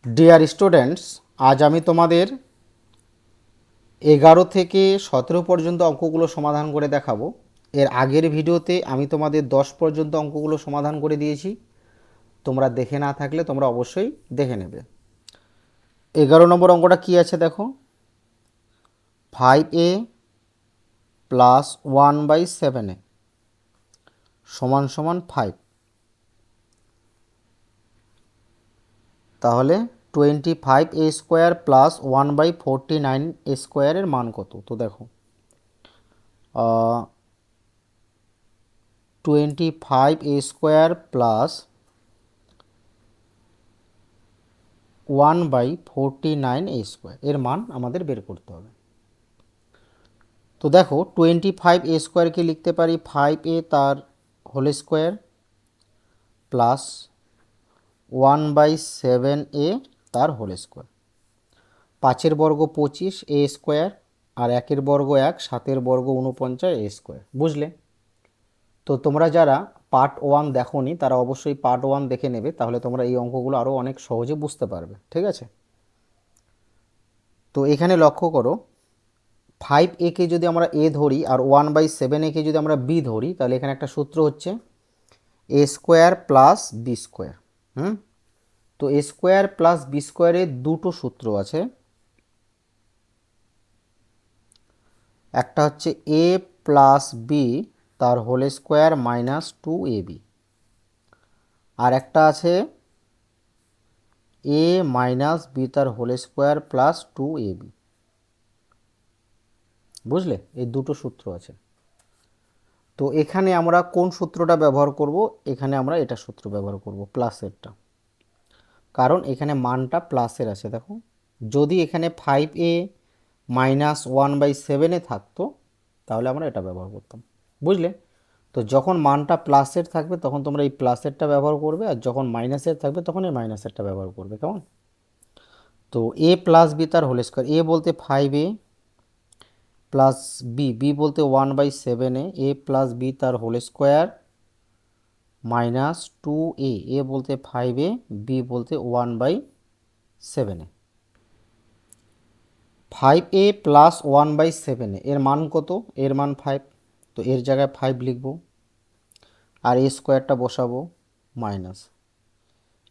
Dear students, আজ আমি তোমাদের 11 থেকে 17 পর্যন্ত অঙ্কগুলো সমাধান করে দেখাবো। এর আগের ভিডিওতে আমি তোমাদের 10 পর্যন্ত অঙ্কগুলো সমাধান করে দিয়েছি। তোমরা দেখে না থাকলে তোমরা অবশ্যই দেখে নেবে। 11 নম্বর অঙ্কটা কি আছে দেখো, 5a প্লাস 1/7 সমান সমান 5। তাহলে 25a² প্লাস 1/49a² মান কত? তো দেখো 25a² প্লাস 1/49a² এর মান আমাদের বের করতে হবে। তো দেখো 25a² লিখতে পারি 5a তার হোল স্কোয়ার প্লাস 1/7a তার হোল স্কোয়ার। 5 বর্গ 25a² আর 1 বর্গ 1, 7 বর্গ 49a²। বুঝলে? তো তোমরা যারা পার্ট 1 দেখোনি তারা অবশ্যই পার্ট 1 দেখে নেবে, তাহলে তোমরা এই অঙ্কগুলো আরও অনেক সহজে বুঝতে পারবে। ঠিক আছে? তো এখানে লক্ষ্য করো, 5a যদি আমরা a ধরি আর 1/7a যদি আমরা b ধরি, তাহলে এখানে একটা সূত্র হচ্ছে a² প্লাস b²। তো a² প্লাস b²-এর দুটো সূত্র আছে। একটা হচ্ছে a প্লাস b তার হোল স্কোয়ার মাইনাস 2ab, আর একটা আছে a মাইনাস b তার হোল স্কোয়ার প্লাস 2ab। বুঝলে? এই দুটো সূত্র আছে। তো এখানে আমরা কোন সূত্রটা ব্যবহার করব? এখানে আমরা এটা সূত্র ব্যবহার করব, প্লাসেরটা, কারণ এখানে মানটা প্লাসের আছে। দেখো, যদি এখানে 5a মাইনাস 1/7 থাকতো তাহলে আমরা এটা ব্যবহার করতাম। বুঝলে? তো যখন মানটা প্লাসের থাকবে তখন তোমরা এই প্লাসেরটা ব্যবহার করবে, আর যখন মাইনাসের থাকবে তখন এই মাইনাসেরটা ব্যবহার করবে। কেমন? তো a প্লাস বি তার হোল স্কোয়ার, এ বলতে 5a প্লাস বি বলতে 1/7a, এ প্লাস বি তার হোল স্কোয়ার মাইনাস 2a, এ বলতে 5a, বি বলতে 1/7। 5a প্লাস 1/7 এর মান কত? এর মান 5, তো এর জায়গায় 5 লিখব, আর এ স্কোয়ারটা বসাবো মাইনাস,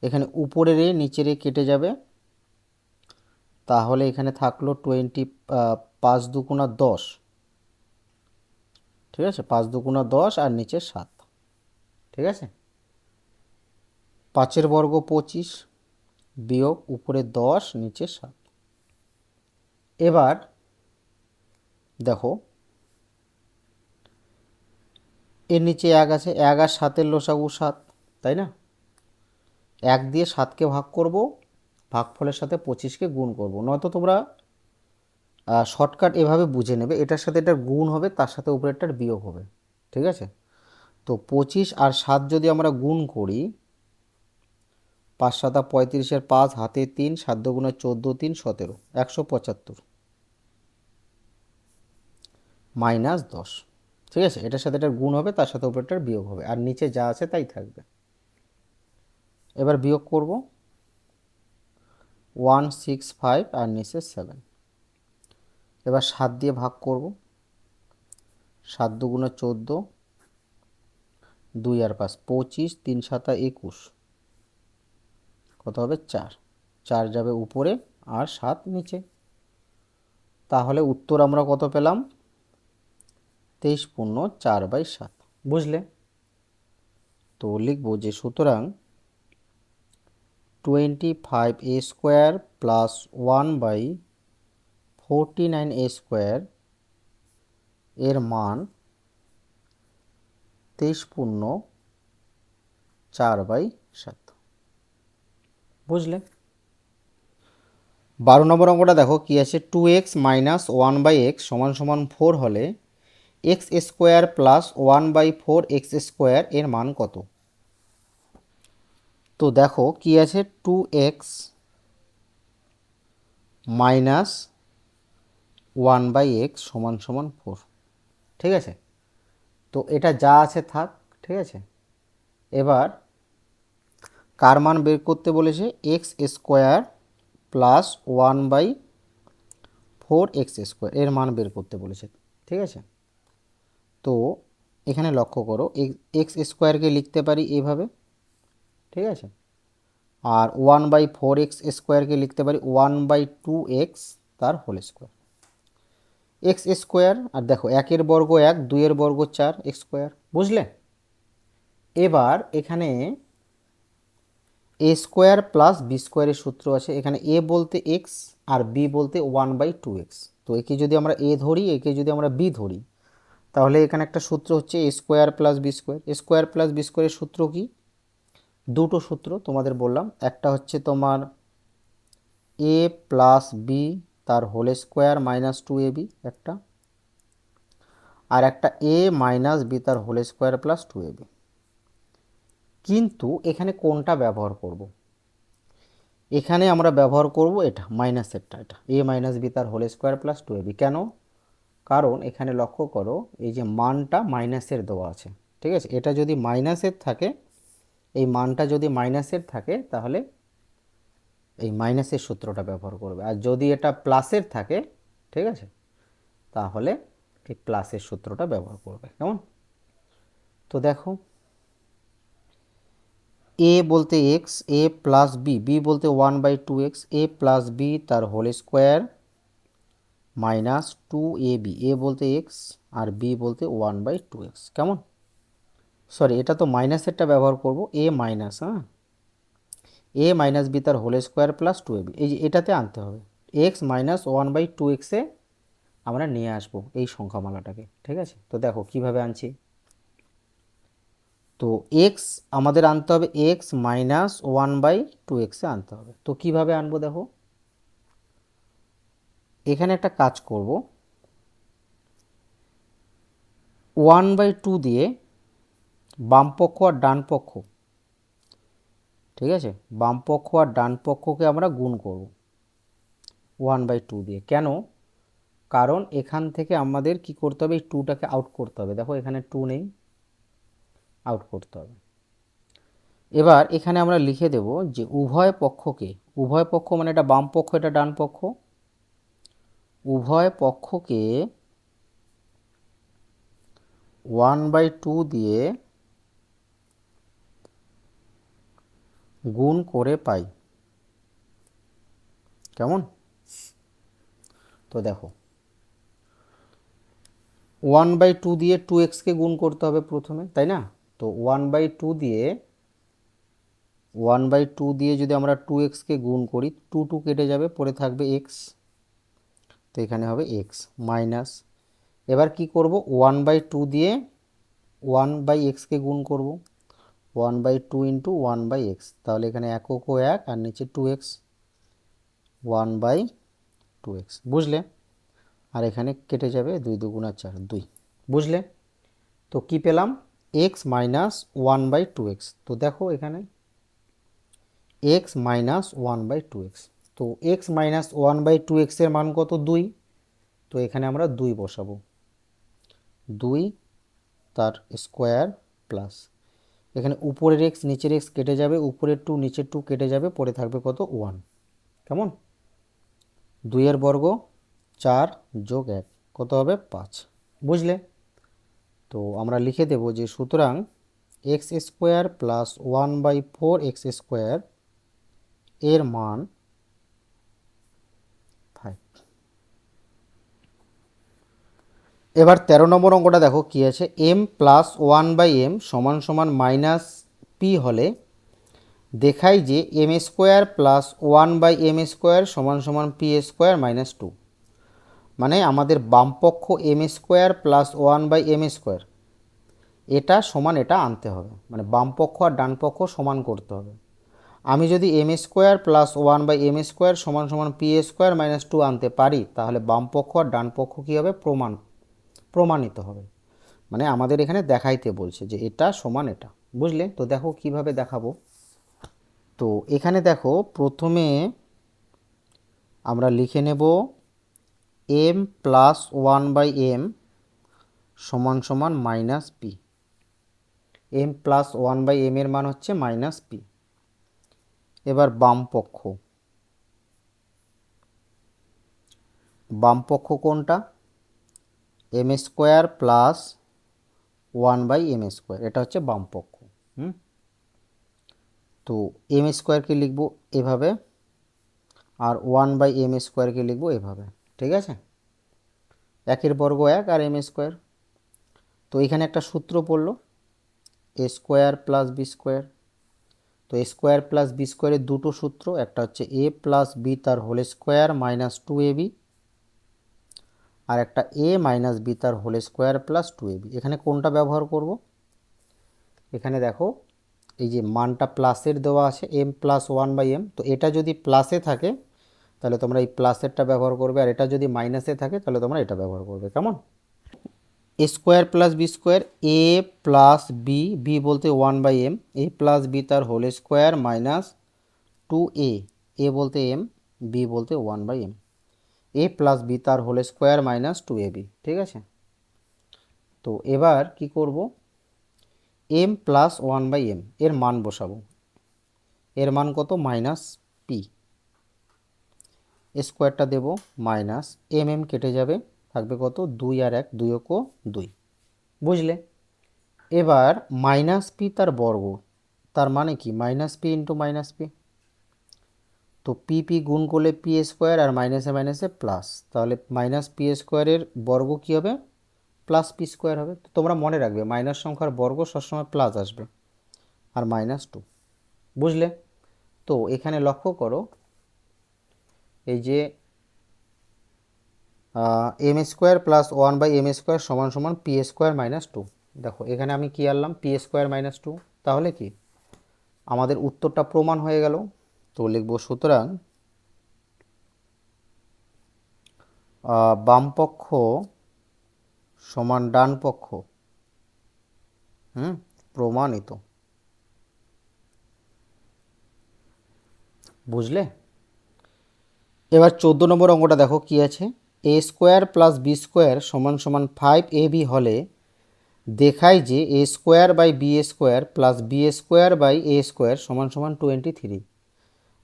এখানে উপরের এ নিচের এ কেটে যাবে, তাহলে এখানে থাকলো 5 দুগুণা 10। ঠিক আছে? 5 দুগুণা 10 আর নিচে 7। ঠিক আছে? 5 বর্গ 25 বিয়োগ উপরে 10 নিচে 7। এবার দেখো, এর নিচে 1 আছে, 1 আর 7-এর লসাগু 7, তাই না? 1 দিয়ে 7কে ভাগ করব, ভাগফলের সাথে 25কে গুণ করব। নয়তো তোমরা শর্টকাট এভাবে বুঝে নেবে, এটার সাথে এটার গুণ হবে, তার সাথে উপরেরটার বিয়োগ হবে। ঠিক আছে? তো 25 আর 7 যদি আমরা গুণ করি, 5 7 35-এর 5 হাতে 3, 7 দুগুণে 14, 3 17, 175 মাইনাস 10। ঠিক আছে? এটার সাথে এটার গুণ হবে, তার সাথে উপরেরটার বিয়োগ হবে, আর নিচে যা আছে তাই থাকবে। এবার বিয়োগ করব, 165 আর নিচে 7। এবার 7 দিয়ে ভাগ করব, 7 দুগুণে 14, 2 আর 5 25, 3 7 21, কত হবে? 4। 4 যাবে উপরে আর 7 নিচে। তাহলে উত্তর আমরা কত পেলাম? 23 পূর্ণ 4/7। বুঝলে? তো লিখব যে সুতরাং 25a² প্লাস 1/49a² এর মান 23 পূর্ণ 4/7। বুঝলে? 12 নম্বর অঙ্কটা দেখো কি আছে, 2x মাইনাস 1/x সমান সমান 4 হলে x² প্লাস 1/4x² এর মান কত? তো দেখো কি আছে, 2x মাইনাস 1/x সমান সমান 4। ঠিক আছে? তো এটা যা আছে থাক। ঠিক আছে? এবার কার মান বের করতে বলেছে? x² প্লাস 1/4x², এর মান বের করতে বলেছে। ঠিক আছে, তো এখানে লক্ষ্য করো x² লিখতে পারি এভাবে, ঠিক আছে, আর 1/4x² লিখতে পারি 1/2x তার হোল স্কোয়ার। x², আর দেখো 1-এর বর্গ 1, 2-এর বর্গ 4x², বুঝলে? এবার এখানে a² প্লাস b² সূত্র আছে। এখানে a বলতে x আর b বলতে 1/2x। তো একে যদি আমরা a ধরি, একে যদি আমরা b ধরি, তাহলে এখানে একটা সূত্র হচ্ছে a² plus b²। a² plus b² সূত্র কি? দুটো সূত্র তোমাদের বললাম, একটা হচ্ছে তোমার a প্লাস b তার হোল স্কোয়ার মাইনাস 2ab একটা, আর একটা a মাইনাস b তার হোল স্কোয়ার প্লাস 2ab। কিন্তু এখানে কোনটা ব্যবহার করব? এখানে আমরা ব্যবহার করব এটা মাইনাসেরটা, এটা a মাইনাস b তার হোল স্কোয়ার প্লাস 2ab। কেন? কারণ এখানে লক্ষ্য করো এই যে মানটা মাইনাসের দেওয়া আছে, ঠিক আছে, এটা যদি মাইনাসের থাকে, এই মানটা যদি মাইনাসের থাকে তাহলে এই মাইনাসের সূত্রটা ব্যবহার করবে, আর যদি এটা প্লাসের থাকে, ঠিক আছে, তাহলে এই প্লাসের সূত্রটা ব্যবহার করবে। কেমন? তো দেখো a বলতে x, a plus b, b বলতে 1/2x, a প্লাস b তার whole square minus 2ab, a বলতে x আর b বলতে 1/2x। কেমন? সরি, এটা তো মাইনাসেরটা ব্যবহার করব, a মাইনাস, হ্যাঁ, a মাইনাস b তার হোল স্কোয়ার প্লাস 2ab, এই যে এটাতে আনতে হবে x মাইনাস 1/2x-এ আমরা নিয়ে আসব এই সংখ্যামালাটাকে। ঠিক আছে, তো দেখো কিভাবে আনছি। তো x আমাদের আনতে হবে x মাইনাস 1/2x-এ আনতে হবে। তো কিভাবে আনবো দেখো, এখানে একটা কাজ করব, 1/2 দিয়ে বাম পক্ষ আর ডান পক্ষ, ঠিক আছে, বাম পক্ষ আর ডান পক্ষকে আমরা গুণ করব 1/2 দিয়ে। কেন? কারণ এখান থেকে আমাদের কি করতে হবে, এই 2টাকে আউট করতে হবে। দেখো এখানে 2 নেই, আউট করতে হবে। এবার এখানে আমরা লিখে দেব যে উভয় পক্ষকে, উভয় পক্ষ মানে এটা বাম পক্ষ এটা ডান পক্ষ, উভয় পক্ষকে 1/2 দিয়ে গুণ করে পাই। কেমন? তো দেখো 1/2 দিয়ে 2x-কে গুণ করতে হবে প্রথমে, তাই না? তো 1/2 দিয়ে 1/2 দিয়ে যদি আমরা 2x-কে গুণ করি, 2 2 কেটে যাবে, পড়ে থাকবে x, তো এখানে হবে x মাইনাস, এবার কি করব, 1/2 দিয়ে 1/x-কে গুণ করব, 1/2 ইন্টু 1/x, তাহলে এখানে একক ও 1 আর নিচে 2x, 1/2x, বুঝলে? আর এখানে কেটে যাবে, 2 2 4, 2, বুঝলে? তো কি পেলাম, x মাইনাস 1/2x। তো দেখো এখানে x মাইনাস 1/2x, তো x মাইনাস 1/2x-এর মান কত, 2, তো এখানে আমরা 2 বসাবো, 2 তার স্কোয়ার প্লাস, এখানে উপরের x নিচের x কেটে যাবে, উপরের 2 নিচের 2 কেটে যাবে, পড়ে থাকবে কত, 1। কেমন? 2 এর বর্গ 4 যোগ 1 কত হবে, 5, বুঝলে? তো আমরা লিখে দেব যে সুতরাং x² প্লাস 1/4x² এর মান 5। এবার 13 নম্বর অঙ্কটা দেখো কি আছে, m প্লাস 1/m সমান সমান মাইনাস পি হলে দেখাই যে m² প্লাস 1/m² সমান সমান p² মাইনাস 2। মানে আমাদের বামপক্ষ m² প্লাস 1/m², এটা সমান এটা আনতে হবে, মানে বামপক্ষ আর ডান পক্ষ সমান করতে হবে। আমি যদি m² প্লাস 1/m² সমান সমান p² মাইনাস 2 আনতে পারি, তাহলে বামপক্ষ আর ডান পক্ষ কী হবে, প্রমাণিত হবে। মানে আমাদের এখানে দেখাইতে বলছে যে এটা সমান এটা, বুঝলে? তো দেখো কিভাবে দেখাবো। তো এখানে দেখো প্রথমে আমরা লিখে নেব m প্লাস 1/m সমান সমান minus P, m plus 1/m এর মান হচ্ছে মাইনাস পি। এবার বাম পক্ষ বাম পক্ষ কোনটা? এম স্কোয়ার প্লাস 1/m², এটা হচ্ছে বাম পক্ষ। তো এম স্কোয়ারকে লিখবো এভাবে, আর 1/m² লিখবো এভাবে। ঠিক আছে, একের বর্গ 1 আর m²। তো এখানে একটা সূত্র পড়লো, a² + b²। তো a² + b² দুটো সূত্র, একটা হচ্ছে a + b তার হোল স্কোয়ার -2ab, আর একটা a - b তার হোল স্কোয়ার + 2ab। এখানে কোনটা ব্যবহার করব? এখানে দেখো এই যে মানটা প্লাসের দেওয়া আছে m + 1/m, তো এটা যদি প্লাসে থাকে তাহলে তোমরা এই প্লাসেরটা ব্যবহার করবে, আর এটা যদি মাইনাসে থাকে তাহলে তোমরা এটা ব্যবহার করবে। কেমন? a² + b², a + b, b বলতে 1/m, a + b তার হোল স্কোয়ার -2a, a বলতে m, b বলতে 1/m, a + b তার হোল স্কোয়ার -2ab। ঠিক আছে, তো এবার কি করব? m + 1/m এর মান বসাবো। এর মান কত? -p। স্কোয়ারটা দেব মাইনাস mm কেটে যাবে, থাকবে কত? 2 আর 1, 2 × 2। বুঝলে? এবার -p তার বর্গ, তার মানে কি? -p × -p। তো p গুণ করলে p² আর মাইনাসে মাইনাসে প্লাস, তাহলে -p² এর বর্গ কি হবে? +p² হবে। তো তোমরা মনে রাখবে মাইনাস সংখ্যার বর্গ সবসময় প্লাস আসবে, আর -2। বুঝলে? তো এখানে লক্ষ্য করো, এই যে m² + 1/m² = p² - 2। দেখো এখানে আমি কি আনলাম? p² - 2। তাহলে কি আমাদের উত্তরটা প্রমাণ হয়ে গেল। তো লিখব সুতরাং বাম পক্ষ সমান ডান পক্ষ প্রমাণিত। বুঝলে? এবার 14 নম্বর অঙ্কটা দেখো কি আছে। a² + b² = 5ab হলে দেখায় যে a² / b² + b² / a² = 23।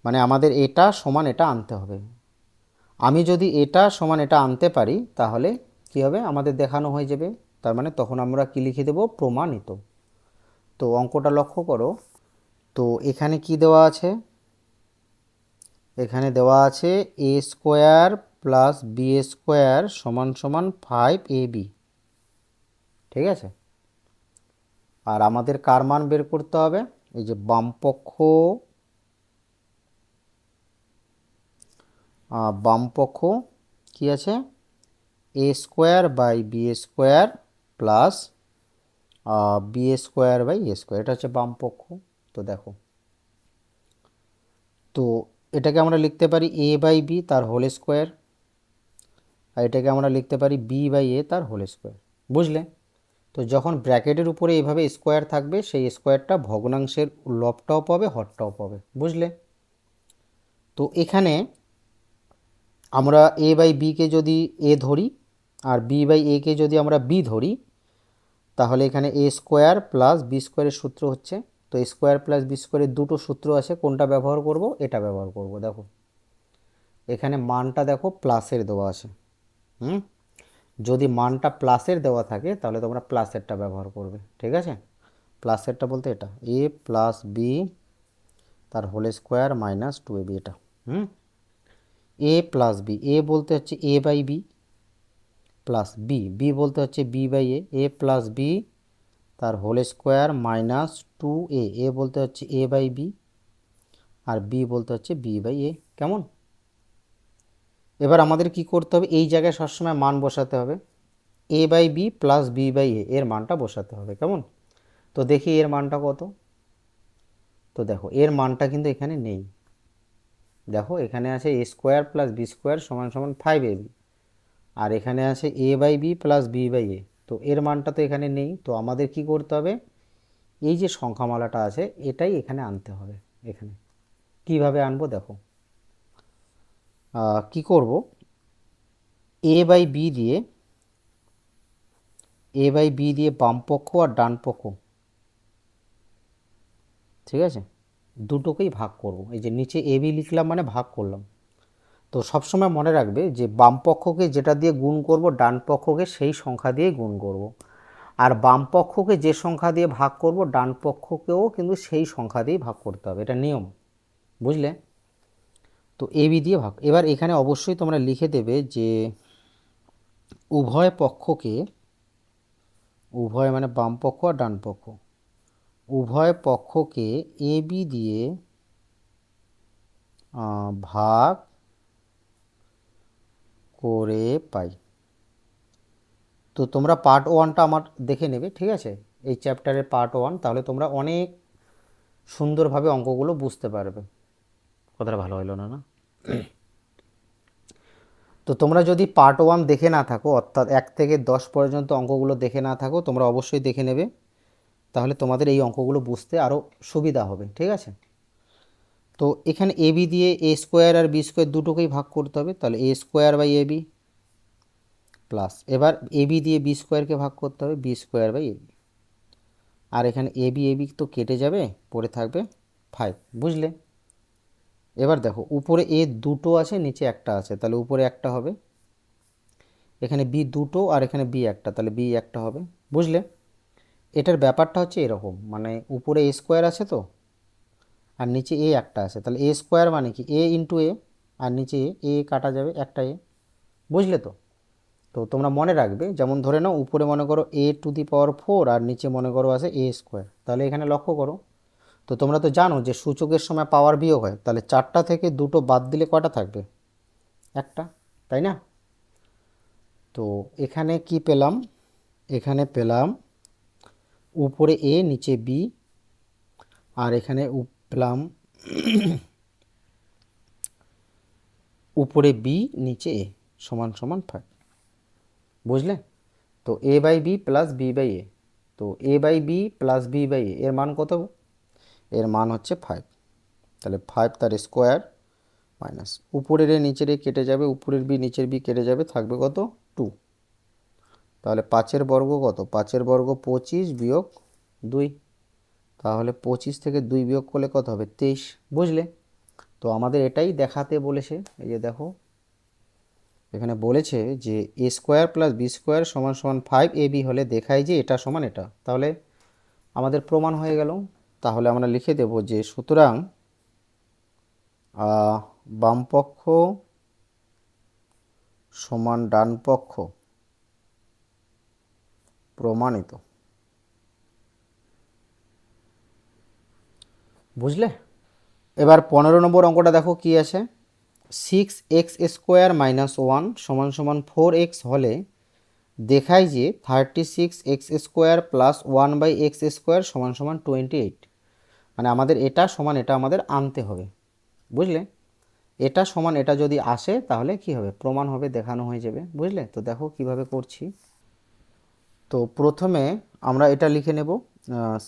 মানে আমাদের এটা সমান এটা আনতে হবে। আমি যদি এটা সমান এটা আনতে পারি তাহলে কি হবে? আমাদের দেখানো হয়ে যাবে। তার মানে তখন আমরা কি লিখে দেব? প্রমাণিত। তো অঙ্কটা লক্ষ্য করো, তো এখানে কি দেওয়া আছে? এখানে দেওয়া আছে a² + b² = 5ab। ঠিক আছে, আর আমাদের কার মান বের করতে হবে? এই যে বামপক্ষ কি আছে? a² / b² plus b² / a², এটা হচ্ছে বামপক্ষ। তো দেখো, তো এটাকে আমরা লিখতে পারি a/b তার হোল স্কোয়ার, আর এটাকে আমরা লিখতে পারি b/a তার হোল স্কোয়ার। বুঝলে? তো যখন ব্র্যাকেটের উপরে এইভাবে স্কোয়ার থাকবে, সেই স্কোয়ারটা ভগ্নাংশের লবটাও পাবে, হরটাও পাবে। বুঝলে? তো এখানে আমরা a/b-কে যদি a ধরি আর b/a-কে যদি আমরা b ধরি, তাহলে এখানে a² + b² এর সূত্র হচ্ছে। তো a² + b² এর দুটো সূত্র আছে, কোনটা ব্যবহার করব? এটা ব্যবহার করব। দেখো এখানে মানটা দেখো প্লাসের দেওয়া আছে। যদি মানটা প্লাসের দেওয়া থাকে তাহলে তোমরা প্লাসেরটা ব্যবহার করবে। ঠিক আছে, প্লাসেরটা বলতে এটা a + b তার হোল স্কোয়ার -2ab, এটা a + b, a বলতে হচ্ছে a/b প্লাস b, b বলতে হচ্ছে b/a, a + b তার হোল স্কোয়ার -2a, a বলতে হচ্ছে a/b আর b বলতে হচ্ছে b/a। কেমন? এবার আমাদের কি করতে হবে? এই জায়গায় সবসময় মান বসাতে হবে, a/b + b/a এর মানটা বসাতে হবে। কেমন? তো দেখি এর মানটা কত। তো দেখো এর মানটা কিন্তু এখানে নেই। দেখো এখানে আছে a² + b² = 5ab, আর এখানে আছে a/b + b/a। তো এর মানটা তো এখানে নেই। তো আমাদের কি করতে হবে? এই যে সংখ্যামালাটা আছে এটাই এখানে আনতে হবে। এখানে কিভাবে আনবো দেখো, কি করব? a/b দিয়ে বাম পক্ষ আর ডান পক্ষ, ঠিক আছে, দুটোকেই ভাগ করব। এই যে নিচে ab লিখলাম মানে ভাগ করলাম। তো তো সবসময় মনে রাখবে যে বাম পক্ষকে যেটা দিয়ে গুণ করব ডান পক্ষকে সেই সংখ্যা দিয়ে গুণ করব, আর বাম পক্ষকে যে সংখ্যা দিয়ে ভাগ করব ডান পক্ষকেও কিন্তু সেই সংখ্যা দিয়েই ভাগ করতে হবে, এটা নিয়ম, বুঝলে? তো এবি দিয়ে ভাগ। এবার এখানে অবশ্যই তোমরা লিখে দেবে যে উভয় পক্ষকে, উভয় মানে বাম পক্ষ আর ডান পক্ষ, উভয় পক্ষকে এবি দিয়ে ভাগ করে পাই। তো তোমরা পার্ট ওয়ানটা আমার দেখে নেবে, ঠিক আছে, এই চ্যাপ্টারের পার্ট ওয়ান, তাহলে তোমরা অনেক সুন্দরভাবে অঙ্কগুলো বুঝতে পারবে। কথাটা ভালো হলো না? তো তোমরা যদি পার্ট ওয়ান দেখে না থাকো, অর্থাৎ 1 থেকে 10 পর্যন্ত অঙ্কগুলো দেখে না থাকো, তোমরা অবশ্যই দেখে নেবে, তাহলে তোমাদের এই অঙ্কগুলো বুঝতে আরও সুবিধা হবে, ঠিক আছে? তো এখানে এবি দিয়ে এ স্কোয়ার আর বি স্কোয়ার দুটোকেই ভাগ করতে হবে, তাহলে এ স্কোয়ার বাই এবি প্লাস, এবার এবি দিয়ে বি স্কোয়ারকে ভাগ করতে হবে, বি স্কোয়ার বাই এবি, আর এখানে এবি এবি তো কেটে যাবে, পড়ে থাকবে 5, বুঝলে? এবার দেখো উপরে এ দুটো আছে, নিচে একটা আছে, তাহলে উপরে একটা হবে, এখানে বি দুটো আর এখানে বি একটা, তাহলে বি একটা হবে, বুঝলে? এটার ব্যাপারটা হচ্ছে এরকম, মানে উপরে এ স্কোয়ার আছে তো, আর নিচে এ একটা আছে, তাহলে এ স্কোয়ার মানে কি এ ইন্টু এ, আর নিচে এ কাটা যাবে একটা এ, বুঝলে? তো তো তোমরা মনে রাখবে, যেমন ধরে নাও উপরে মনে করো এ টু দি পাওয়ার 4 আর নিচে মনে করো আছে এ স্কোয়ার, তাহলে এখানে লক্ষ্য করো, তো তোমরা তো জানো যে সূচকের সময় পাওয়ার বিয়োগ হয়, তাহলে 4টা থেকে দুটো বাদ দিলে কটা থাকবে? একটা, তাই না? তো এখানে কি পেলাম? এখানে পেলাম উপরে এ নিচে বি, আর এখানে পেলাম উপরে বি নিচে এ সমান সমান 5, বুঝলে? তো A by B plus B by A, তো A by B plus B by A এর মান কত? এর মান হচ্ছে 5, তাহলে 5 তার স্কোয়ার মাইনাস উপরের এ নিচের এ কেটে যাবে, উপরের বি নিচের বি কেটে যাবে, থাকবে কত? 2, তাহলে 5-এর বর্গ কত? 5-এর বর্গ 25 বিয়োগ 2, তাহলে 25 থেকে 2 বিয়োগ করলে কত হবে? 23, বুঝলে? তো আমাদের এটাই দেখাতে বলেছে, এই যে দেখো এখানে বলেছে যে এ স্কোয়ার প্লাস বি স্কোয়ার সমান সমান 5ab হলে দেখায় যে এটা সমান এটা, তাহলে আমাদের প্রমাণ হয়ে গেল। তাহলে আমরা লিখে দেব যে সুতরাং বামপক্ষ সমান ডান পক্ষ প্রমাণিত, বুঝলে? এবার 15 নম্বর অঙ্কটা দেখো কি আছে, 6x² - 1 সমান সমান 4x হলে দেখায় যে 36x² প্লাস 1/x² সমান সমান 28, মানে আমাদের এটা সমান এটা আমাদের আনতে হবে, বুঝলে? এটা সমান এটা যদি আসে তাহলে কি হবে? প্রমাণ হবে, দেখানো হয়ে যাবে, বুঝলে? তো দেখো কিভাবে করছি। তো প্রথমে আমরা এটা লিখে নেব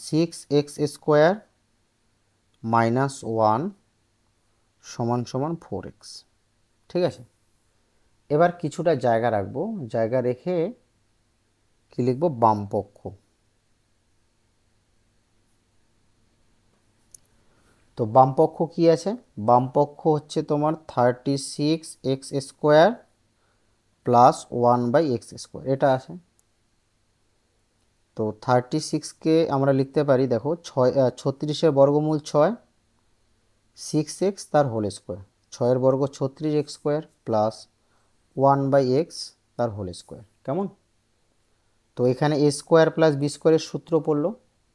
6x² - 1 সমান সমান 4x, ঠিক আছে? এবার কিছুটা জায়গা রাখবো, জায়গা রেখে কি লিখব? বাম পক্ষ। তো বাম পক্ষ কি আছে? বাম পক্ষ হচ্ছে তোমার 36x² প্লাস 1/x², এটা আছে। তো 36কে আমরা লিখতে পারি, দেখো 36-এর বর্গমূল 6, 6x তার হোল স্কোয়ার, 6-এর বর্গ 36x² প্লাস 1/x তার হোল স্কোয়ার, কেমন? তো এখানে এ স্কোয়ার প্লাস বি স্কোয়ারের সূত্র পড়লো,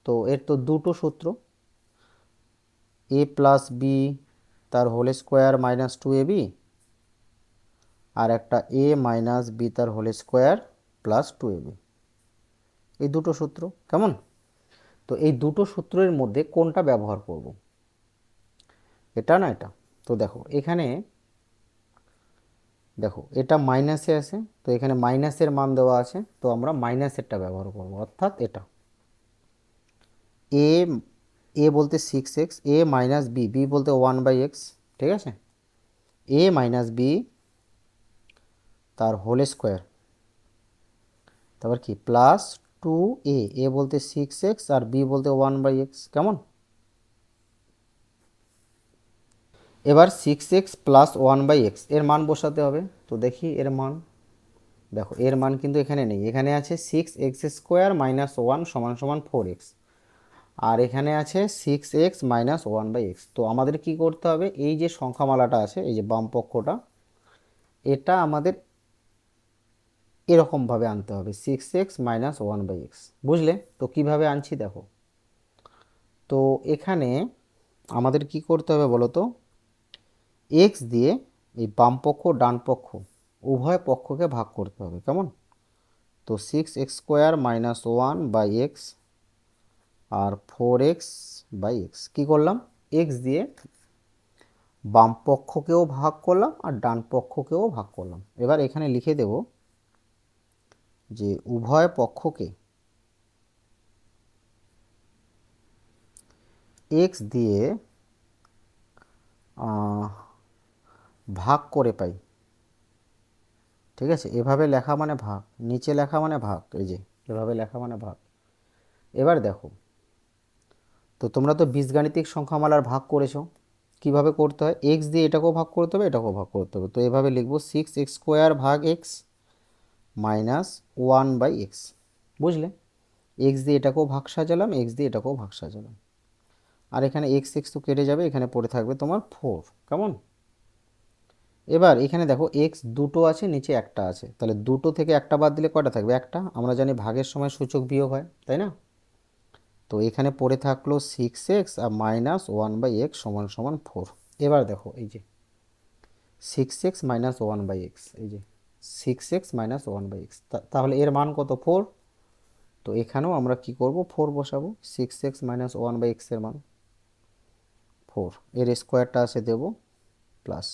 তো এর তো দুটো সূত্র, এ প্লাস বি তার হোল স্কোয়ার মাইনাস 2ab, আর একটা এ মাইনাস বি তার হোল স্কোয়ার প্লাস 2ab, এই দুটো সূত্র, কেমন? তো এই দুটো সূত্রের মধ্যে কোনটা ব্যবহার করব? এটা না এটা? তো দেখো এখানে, দেখো এটা মাইনাসে আছে, তো এখানে মাইনাসের মান দেওয়া আছে, তো আমরা মাইনাসেরটা ব্যবহার করব, অর্থাৎ এটা এ, এ বলতে 6x, এ মাইনাস বি, বি বলতে 1/x, ঠিক আছে? এ মাইনাস বি তার হোল স্কোয়ার, তারপর কি প্লাস 2a, এ বলতে 6x আর বি বলতে 1/x, কেমন? এবার 6x প্লাস 1/x এর মান বসাতে হবে। তো দেখি এর মান, দেখো এর মান কিন্তু এখানে নেই, এখানে আছে 6x² - 1 = 4x, আর এখানে আছে 6x - 1/x। তো আমাদের কি করতে হবে, এই যে সংখ্যামালাটা আছে, এই যে বাম পক্ষটা, এটা আমাদের এরকমভাবে আনতে হবে 6x - 1/x, বুঝলে? তো কিভাবে আনছি দেখো। তো এখানে আমাদের কি করতে হবে বলো তো, x দিয়ে এই বাম পক্ষ ডান পক্ষ উভয় পক্ষকে ভাগ করতে হবে, কেমন? তো 6x² - 1/x আর 4x/x কী করলাম, x দিয়ে বাম পক্ষকেও ভাগ করলাম আর ডান পক্ষকেও ভাগ করলাম। এবার এখানে লিখে দেব যে উভয় পক্ষকে x দিয়ে ভাগ করে পাই, ঠিক আছে? এভাবে লেখা মানে ভাগ, নিচে লেখা মানে ভাগ, এই যে এভাবে লেখা মানে ভাগ। এবার দেখো, তো তোমরা তো বীজগাণিতিক সংখ্যামালার ভাগ করেছো, কিভাবে করতে হয়, এক্স দিয়ে এটাকেও ভাগ করতে হবে এটাকেও ভাগ করতে হবে। তো এভাবে লিখবো 6x² ভাগ x মাইনাস 1/x, বুঝলে? এক্স দিয়ে এটাকেও ভাগ সাজালাম, এক্স দিয়ে এটাকেও ভাগ সাজালাম, আর এখানে এক্স এক্স তো কেটে যাবে, এখানে পড়ে থাকবে তোমার 4, কেমন? এবার এখানে দেখো এক্স দুটো আছে, নিচে একটা আছে, তাহলে দুটো থেকে একটা বাদ দিলে কয়টা থাকবে, একটা। আমরা জানি ভাগের সময় সূচক বিয়োগ হয়, তাই না? তো এখানে পড়ে থাকলো 6x আর -1/x = 4। এবার দেখো এই যে 6x - 1/x, এই যে 6x - 1/x, তাহলে এর মান কত, 4। তো এখানেও আমরা কি করব, 4 বসাবো, 6x - 1/x এর মান 4, এর স্কোয়ারটা আছে দেব প্লাস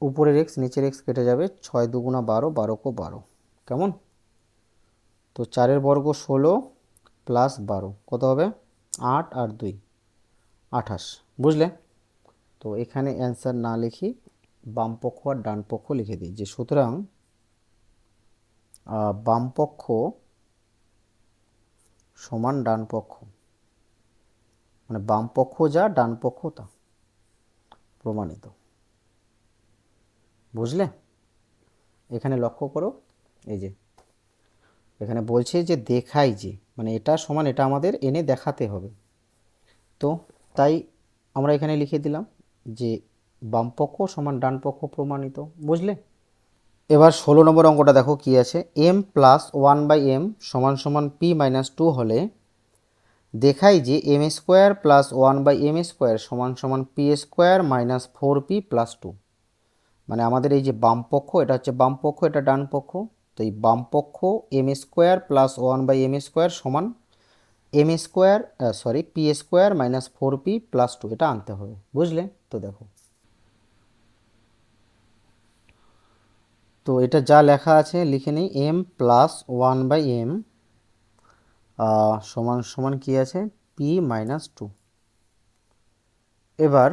উপরের x নিচের x কেটে যাবে, 6 × 2 = 12, 12 × 12, কেমন? তো 4 বর্গ 16 প্লাস 12 কত হবে, 8 আর 2 28, বুঝলে? তো এখানে অ্যান্সার না লিখি বাম পক্ষ আর ডান পক্ষ লিখে দিই, যে সুতরাং বাম পক্ষ সমান ডান পক্ষ, মানে বাম পক্ষ যা ডান পক্ষ তা, প্রমাণিত, বুঝলে? এখানে লক্ষ্য করো, এই যে এখানে বলছে যে দেখাই যে, মানে এটা সমান এটা আমাদের এনে দেখাতে হবে। তো তাই আমরা এখানে লিখে দিলাম যে বাম পক্ষ সমান ডান পক্ষ, প্রমাণিত, বুঝলে? এবার 16 নম্বর অঙ্কটা দেখো কি আছে, m + 1/m = p - 2 হলে দেখাই যে m² + 1/m² = p² - 4p + 2। মানে আমাদের এই যে বাম পক্ষ, এটা হচ্ছে বাম পক্ষ, এটা ডান পক্ষ। তো এই বাম পক্ষ m² + 1/m² সমান p² - 4p + 2, এটা আনতে হবে, বুঝলে? তো দেখো, তো এটা যা লেখা আছে লিখে নিই, m + 1/m সমান কি আছে, p - 2। এবার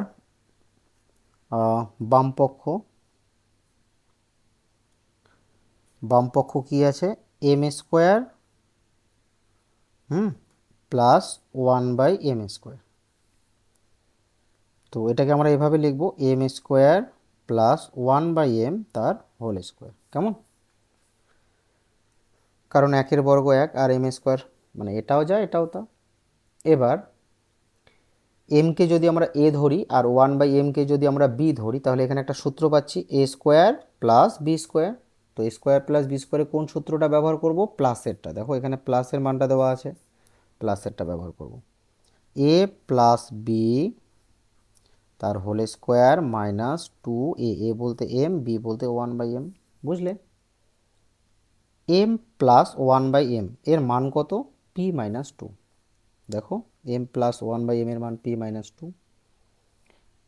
বাম পক্ষ কি আছে, m² প্লাস 1/m²। তো এটাকে আমরা এভাবে লিখব m² প্লাস 1/m তার হোল স্কোয়ার, কেমন? কারণ 1 বর্গ 1 আর m² মানে এটাও যা এটাও তা। এবার m-কে যদি আমরা a ধরি আর 1/m-কে যদি আমরা b ধরি, তাহলে এখানে একটা সূত্র পাচ্ছি, a² প্লাস b²। তো a² প্লাস b² কোন সূত্রটা ব্যবহার করব, প্লাসেরটা। দেখো এখানে প্লাসের মানটা দেওয়া আছে, প্লাসেরটা ব্যবহার করব, a প্লাস b তার whole square minus 2a, a বলতে m, b বলতে 1/m, বুঝলে? m প্লাস 1/m এর মান কত, p - 2। দেখো m প্লাস 1/m এর মান p - 2,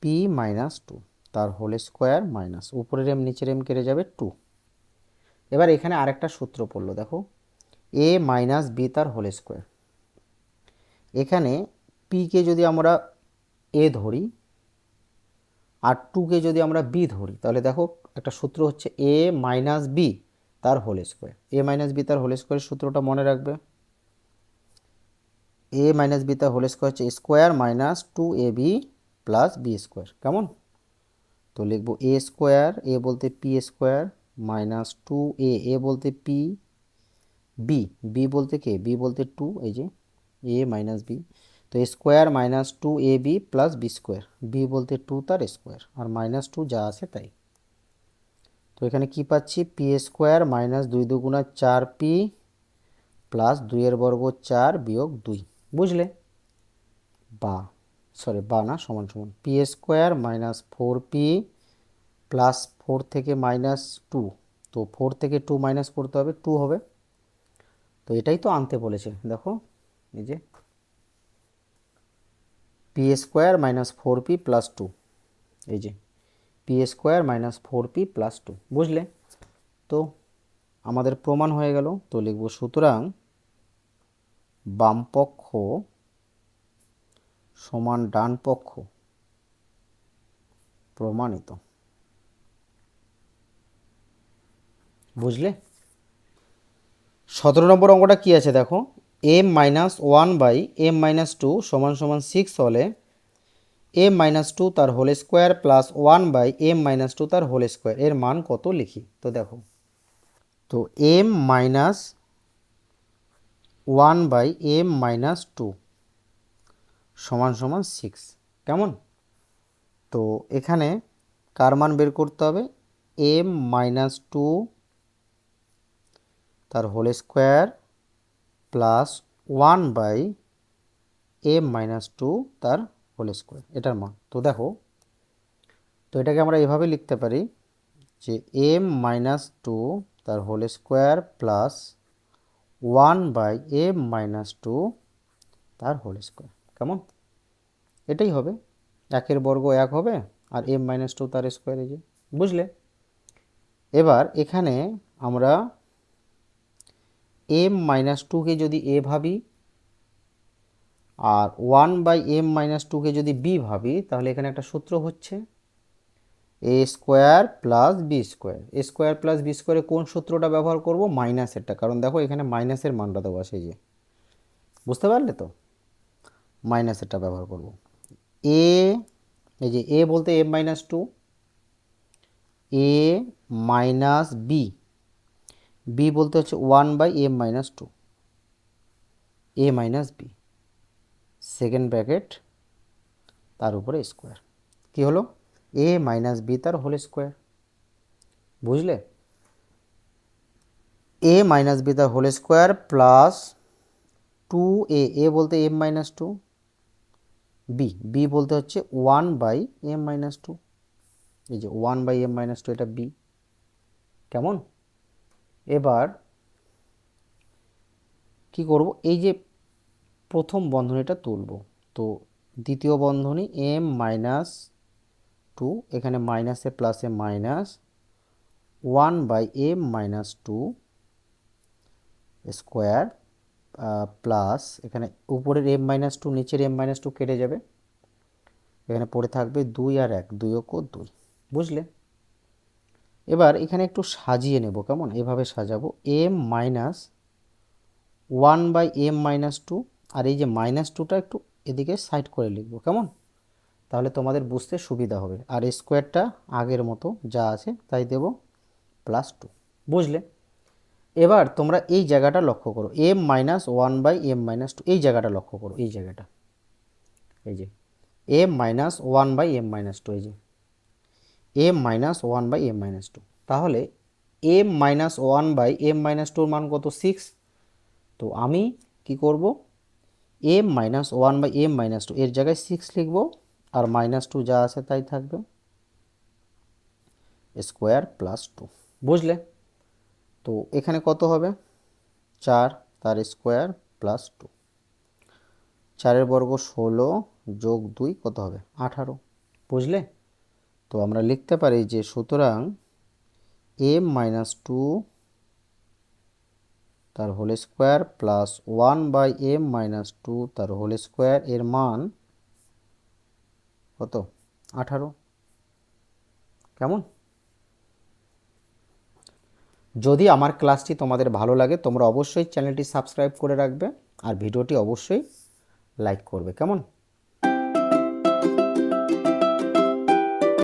p - 2 তার হোল স্কোয়ার মাইনাস উপরের m নিচের m কেটে যাবে 2। এবার এখানে আরেকটা সূত্র পড়লো, দেখো a মাইনাস b তার হোল স্কোয়ার। এখানে p কে যদি আমরা a ধরি আর 2কে যদি আমরা b ধরি, তাহলে দেখো একটা সূত্র হচ্ছে a মাইনাস b তার whole square. a minus b তার হোল স্কোয়ারের সূত্রটা মনে রাখবে, a মাইনাস b তার হোল স্কোয়ার হচ্ছে square minus 2ab plus B square. কেমন? তো লিখব এ স্কোয়ার, এ বলতে পি স্কোয়ার মাইনাস 2a, এ বলতে পি, বি, বি বলতে কে, বি বলতে 2, এই যে এ মাইনাস বি, তো A square minus 2ab plus B square, B বলতে 2 তার স্কোয়ার আর মাইনাস 2 যা আছে তাই। তো এখানে কি পাচ্ছি, পি স্কোয়ার মাইনাস 2 দুগুণা 4p প্লাস 2 বর্গ 4 বিয়োগ 2, বুঝলে? বা বা না, সমান সমান P square minus 4p plus 4 থেকে মাইনাস 2, তো 4 থেকে 2 মাইনাস করতে হবে, 2 হবে। তো এটাই তো আনতে বলেছে, দেখো এই যে P square minus 4p plus 2, এই যে P square minus 4p plus 2, বুঝলে? তো আমাদের প্রমাণ হয়ে গেল। তো লিখব সুতরাং বামপক্ষ সমান ডান পক্ষ প্রমাণিত, বুঝলে? 17 নম্বর অঙ্কটা কি আছে দেখো, এম মাইনাস 1/m-2 সমান সমান 6 হলে m-2 তার হোল স্কোয়ার প্লাস 1/m-2 তার হোল স্কোয়ার এর মান কত লিখি। তো দেখো, তো m-1/m-2 সমান সমান 6, কেমন? তো এখানে কার মান বের করতে হবে, m-2 তার হোল স্কোয়ার প্লাস 1/m-2 তার হোল স্কোয়ার, এটার মান। তো দেখো, তো এটাকে আমরা এভাবে লিখতে পারি যে m-2 তার হোল স্কোয়ার প্লাস 1/m-2 তার হোল স্কোয়ার, কেমন? এটাই হবে, 1 বর্গ 1 হবে আর m-2 তার স্কোয়ার, এই যে, বুঝলে? এবার এখানে আমরা m-2কে যদি a ভাবি আর 1/m-2কে যদি b ভাবি, তাহলে এখানে একটা সূত্র হচ্ছে এ স্কোয়ার প্লাস বি স্কোয়ার। এ স্কোয়ার প্লাস বি স্কোয়ারে কোন সূত্রটা ব্যবহার করব, মাইনাসেরটা, কারণ দেখো এখানে মাইনাসের মানটা দেওয়া আছে, এই যে, বুঝতে পারলে? তো মাইনাসেরটা ব্যবহার করব। এ, এই যে এ বলতে m-2, এ মাইনাস বি, বি বলতে হচ্ছে 1/m-2, এ মাইনাস বি সেকেন্ড ব্র্যাকেট তার উপরে স্কোয়ার, কি হলো, এ মাইনাস বি তার হোল স্কোয়ার, বুঝলে? এ মাইনাস বি তার হোল স্কোয়ার প্লাস 2a, এ বলতে m-2, বি, বি বলতে হচ্ছে 1/m-2, এই যে 1/m-2, এটা বি, কেমন? এবার কি করব, এই যে প্রথম বন্ধনীটা তুলব, তো দ্বিতীয় বন্ধনী m-2, এখানে মাইনাসে প্লাসে মাইনাস 1/m-2 স্কোয়ার প্লাস এখানে উপরের m-2 নিচের m-2 কেটে যাবে, এখানে পড়ে থাকবে 2 আর 1, 2 ও 2, বুঝলে? এবার এখানে একটু সাজিয়ে নেব, কেমন? এভাবে সাজাবো m-1/m-2, আর এই যে -2টা একটু এদিকে সাইড করে লিখবো, কেমন? তাহলে তোমাদের বুঝতে সুবিধা হবে। আর স্কোয়ারটা আগের মতো যা আছে তাই দেব, +2, বুঝলে? এবার তোমরা এই জায়গাটা লক্ষ্য করো, m-1/m-2, এই জায়গাটা লক্ষ্য করো, এই জায়গাটা, এই যে m-1/m-2, এই যে m-1/m-2, তাহলে m-1/m-2 মান কত, 6। তো আমি কি করব, m-1/m-2 এর জায়গায় 6 লিখব আর -2 যা আছে তাই থাকবে, স্কোয়ার +2, বুঝলে? তো এখানে কত হবে, 4 তার স্কোয়ার +2, 4 বর্গ 16 যোগ 2 কত হবে, 18, বুঝলে? তো আমরা লিখতে পারি যে সুতরাং m-2 তার হোল স্কোয়ার প্লাস 1/m-2 তার হোল স্কোয়ার এর মান কত, 18, কেমন? যদি আমার ক্লাসটি তোমাদের ভালো লাগে, তোমরা অবশ্যই চ্যানেলটি সাবস্ক্রাইব করে রাখবে আর ভিডিওটি অবশ্যই লাইক করবে, কেমন?